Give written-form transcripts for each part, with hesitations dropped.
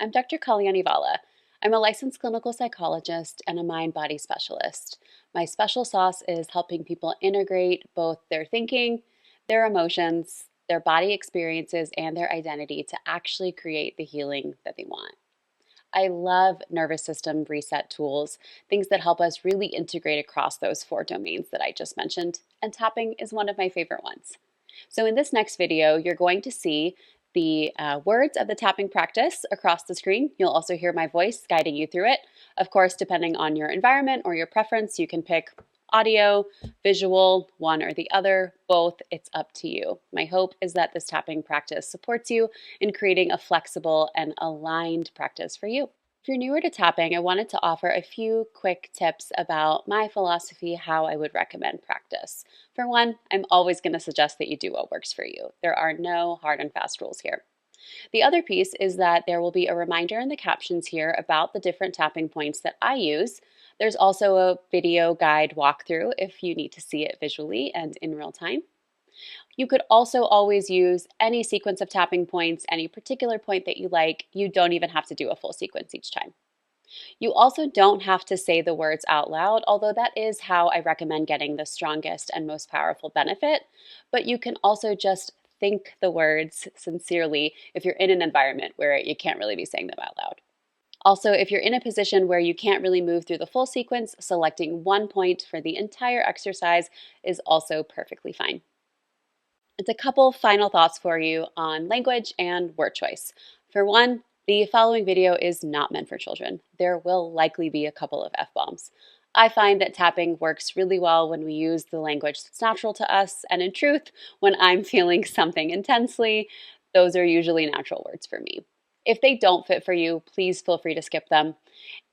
I'm Dr. Kalianivala. I'm a licensed clinical psychologist and a mind-body specialist. My special sauce is helping people integrate both their thinking, their emotions, their body experiences, and their identity to actually create the healing that they want. I love nervous system reset tools, things that help us really integrate across those four domains that I just mentioned, and tapping is one of my favorite ones. So in this next video, you're going to see the words of the tapping practice across the screen. You'll also hear my voice guiding you through it. Of course, depending on your environment or your preference, you can pick audio, visual, one or the other, both, it's up to you. My hope is that this tapping practice supports you in creating a flexible and aligned practice for you. If you're newer to tapping, I wanted to offer a few quick tips about my philosophy, how I would recommend practice. For one, I'm always going to suggest that you do what works for you. There are no hard and fast rules here. The other piece is that there will be a reminder in the captions here about the different tapping points that I use. There's also a video guide walkthrough if you need to see it visually and in real time. You could also always use any sequence of tapping points, any particular point that you like. You don't even have to do a full sequence each time. You also don't have to say the words out loud, although that is how I recommend getting the strongest and most powerful benefit. But you can also just think the words sincerely if you're in an environment where you can't really be saying them out loud. Also, if you're in a position where you can't really move through the full sequence, selecting one point for the entire exercise is also perfectly fine. It's a couple final thoughts for you on language and word choice. For one, the following video is not meant for children. There will likely be a couple of F-bombs. I find that tapping works really well when we use the language that's natural to us, and in truth, when I'm feeling something intensely, those are usually natural words for me. If they don't fit for you, please feel free to skip them.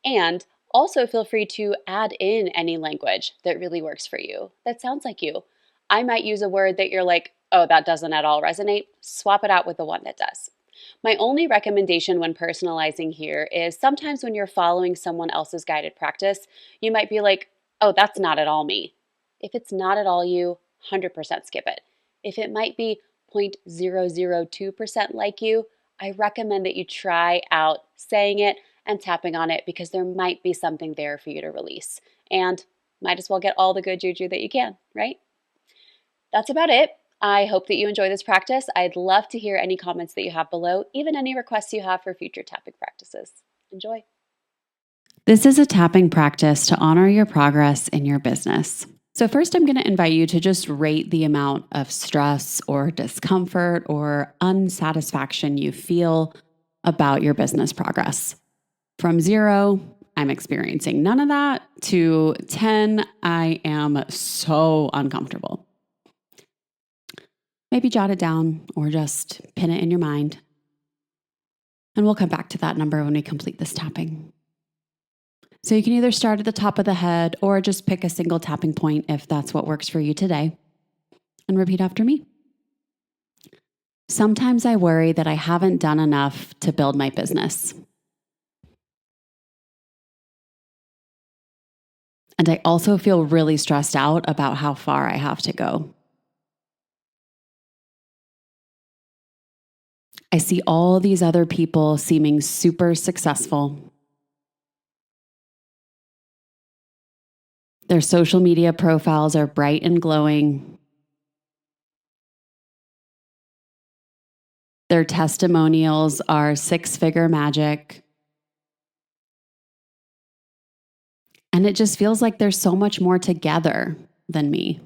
And also feel free to add in any language that really works for you, that sounds like you. I might use a word that you're like, oh, that doesn't at all resonate. Swap it out with the one that does. My only recommendation when personalizing here is sometimes when you're following someone else's guided practice, you might be like, oh, that's not at all me. If it's not at all you, 100% skip it. If it might be 0.002% like you, I recommend that you try out saying it and tapping on it because there might be something there for you to release. And might as well get all the good juju that you can, right? That's about it. I hope that you enjoy this practice. I'd love to hear any comments that you have below, even any requests you have for future tapping practices. Enjoy. This is a tapping practice to honor your progress in your business. So first, I'm going to invite you to just rate the amount of stress or discomfort or unsatisfaction you feel about your business progress. From 0, I'm experiencing none of that, to 10, I am so uncomfortable. Maybe jot it down or just pin it in your mind. And we'll come back to that number when we complete this tapping. So you can either start at the top of the head or just pick a single tapping point if that's what works for you today. And repeat after me. Sometimes I worry that I haven't done enough to build my business. And I also feel really stressed out about how far I have to go. I see all these other people seeming super successful. Their social media profiles are bright and glowing. Their testimonials are 6-figure magic. And it just feels like there's so much more together than me.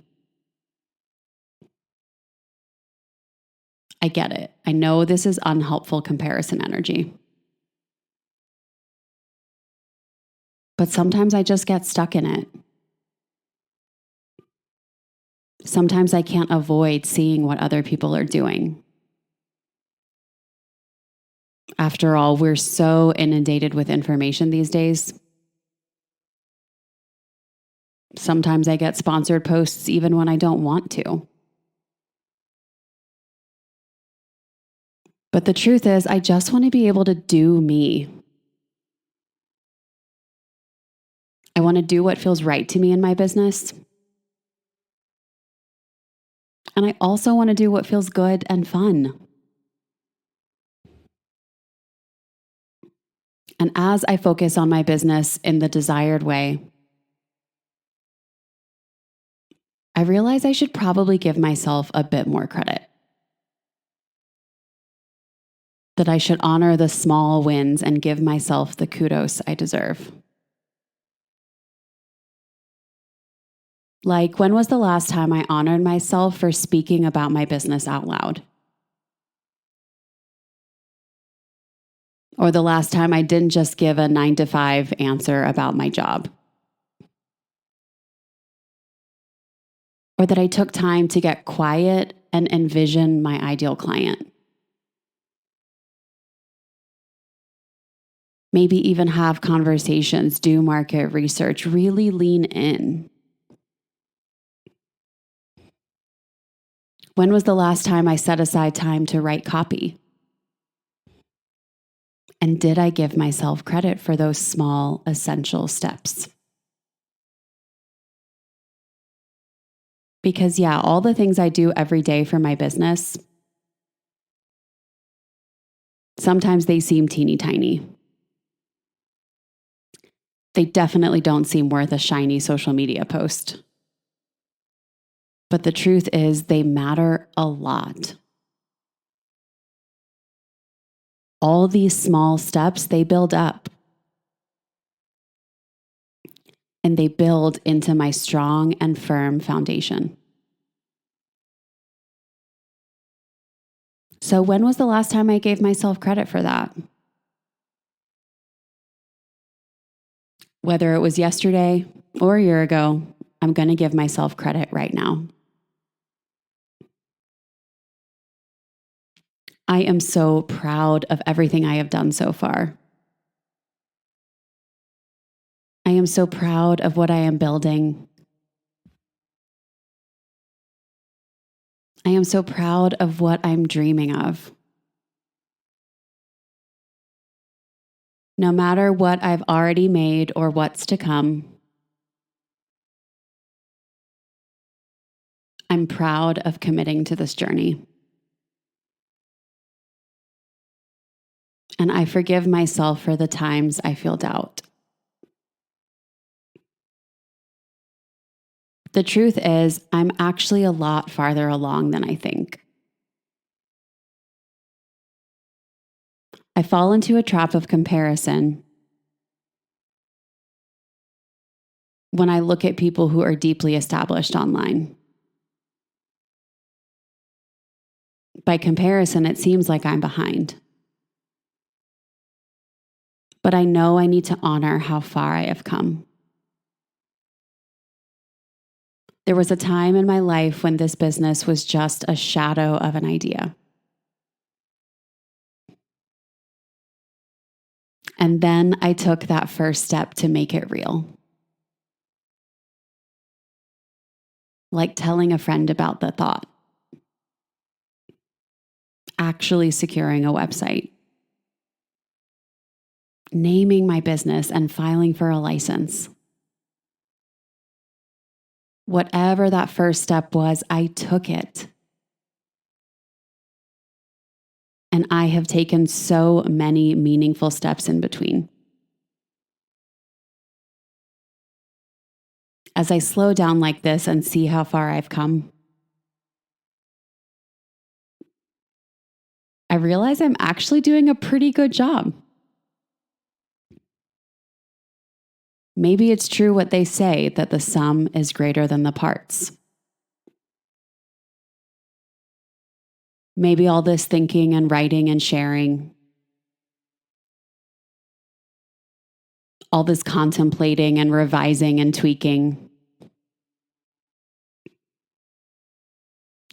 I get it. I know this is unhelpful comparison energy. But sometimes I just get stuck in it. Sometimes I can't avoid seeing what other people are doing. After all, we're so inundated with information these days. Sometimes I get sponsored posts even when I don't want to. But the truth is, I just want to be able to do me. I want to do what feels right to me in my business. And I also want to do what feels good and fun. And as I focus on my business in the desired way, I realize I should probably give myself a bit more credit. That I should honor the small wins and give myself the kudos I deserve. Like, when was the last time I honored myself for speaking about my business out loud? Or the last time I didn't just give a 9 to 5 answer about my job? Or that I took time to get quiet and envision my ideal client? Maybe even have conversations, do market research, really lean in. When was the last time I set aside time to write copy? And did I give myself credit for those small, essential steps? Because, yeah, all the things I do every day for my business, sometimes they seem teeny tiny. They definitely don't seem worth a shiny social media post. But the truth is, they matter a lot. All these small steps, they build up. And they build into my strong and firm foundation. So when was the last time I gave myself credit for that? Whether it was yesterday or a year ago, I'm going to give myself credit right now. I am so proud of everything I have done so far. I am so proud of what I am building. I am so proud of what I'm dreaming of. No matter what I've already made or what's to come, I'm proud of committing to this journey. And I forgive myself for the times I feel doubt. The truth is, I'm actually a lot farther along than I think. I fall into a trap of comparison when I look at people who are deeply established online. By comparison, it seems like I'm behind. But I know I need to honor how far I have come. There was a time in my life when this business was just a shadow of an idea. And then I took that first step to make it real. Like telling a friend about the thought. Actually securing a website. Naming my business and filing for a license. Whatever that first step was, I took it. And I have taken so many meaningful steps in between. As I slow down like this and see how far I've come, I realize I'm actually doing a pretty good job. Maybe it's true what they say, that the sum is greater than the parts. Maybe all this thinking and writing and sharing, all this contemplating and revising and tweaking,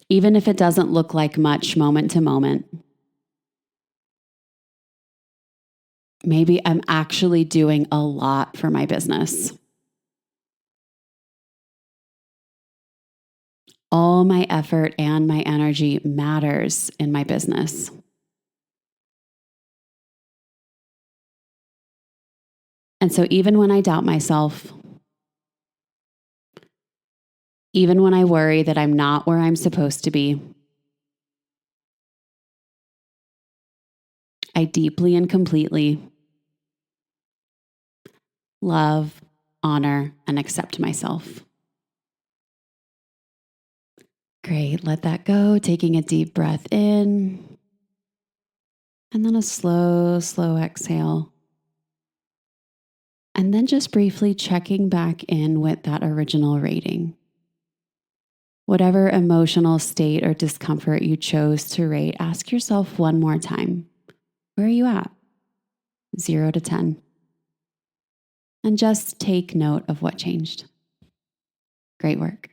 even if it doesn't look like much moment to moment, maybe I'm actually doing a lot for my business. All my effort and my energy matters in my business. And so even when I doubt myself, even when I worry that I'm not where I'm supposed to be, I deeply and completely love, honor, and accept myself. Great. Let that go. Taking a deep breath in and then a slow, slow exhale. And then just briefly checking back in with that original rating. Whatever emotional state or discomfort you chose to rate, ask yourself one more time, where are you at? 0 to 10. And just take note of what changed. Great work.